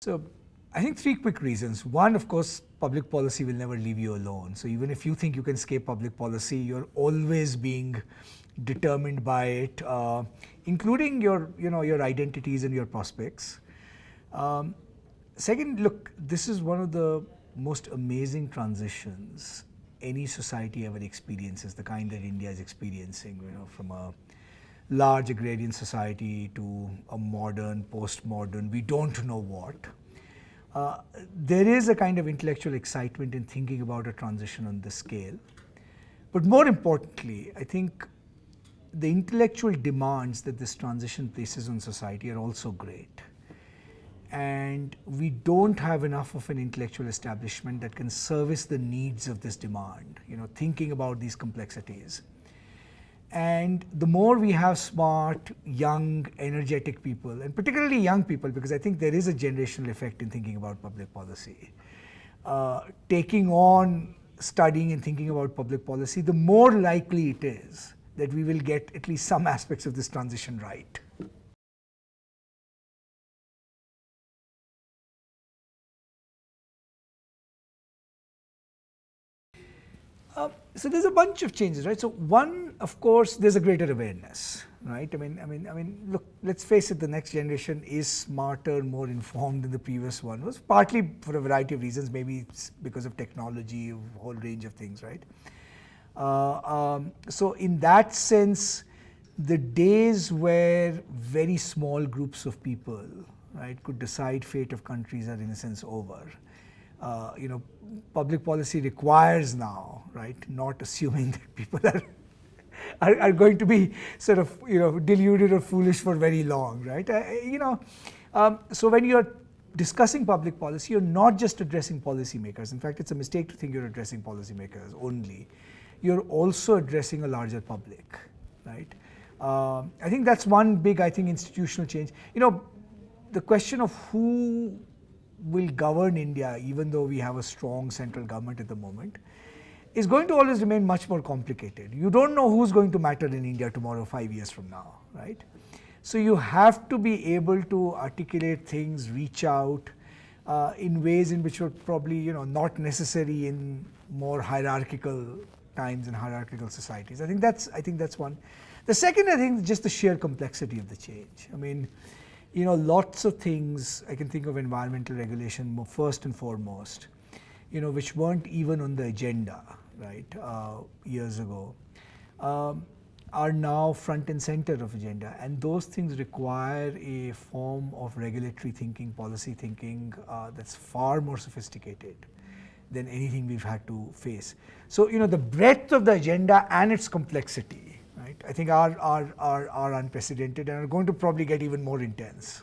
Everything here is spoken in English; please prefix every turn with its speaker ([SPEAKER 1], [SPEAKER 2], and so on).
[SPEAKER 1] So I think three quick reasons. One, of course, public policy will never leave you alone. So even if you think you can escape public policy, you're always being determined by it, including your, your identities and your prospects. Second, look, this is one of the most amazing transitions any society ever experiences, the kind that India is experiencing, from a large agrarian society to a modern, post-modern, we don't know what. There is a kind of intellectual excitement in thinking about a transition on this scale. But more importantly, I think the intellectual demands that this transition places on society are also great. And we don't have enough of an intellectual establishment that can service the needs of this demand, thinking about these complexities. And the more we have smart, young, energetic people, and particularly young people, because I think there is a generational effect in thinking about public policy, taking on studying and thinking about public policy, the more likely it is that we will get at least some aspects of this transition right. So there's a bunch of changes, right? So one, of course, there's a greater awareness, right? I mean, look, let's face it, the next generation is smarter, more informed than the previous one was, partly for a variety of reasons, maybe it's because of technology, a whole range of things, right? So in that sense, the days where very small groups of people, right, could decide fate of countries are in a sense over. Public policy requires now, right, not assuming that people are going to be sort of, deluded or foolish for very long, right? So when you're discussing public policy, you're not just addressing policymakers. In fact, it's a mistake to think you're addressing policymakers only. You're also addressing a larger public, right? I think that's one big, institutional change. The question of who will govern India, even though we have a strong central government at the moment, is going to always remain much more complicated. You don't know who's going to matter in India tomorrow, 5 years from now, right? So you have to be able to articulate things, reach out in ways in which are probably, not necessary in more hierarchical times and hierarchical societies. I think that's one. The second, I think, is just the sheer complexity of the change. I mean, lots of things, I can think of environmental regulation first and foremost, which weren't even on the agenda, right, years ago, are now front and center of agenda. And those things require a form of regulatory thinking, policy thinking that's far more sophisticated than anything we've had to face. So, the breadth of the agenda and its complexity, right, I think are unprecedented and are going to probably get even more intense.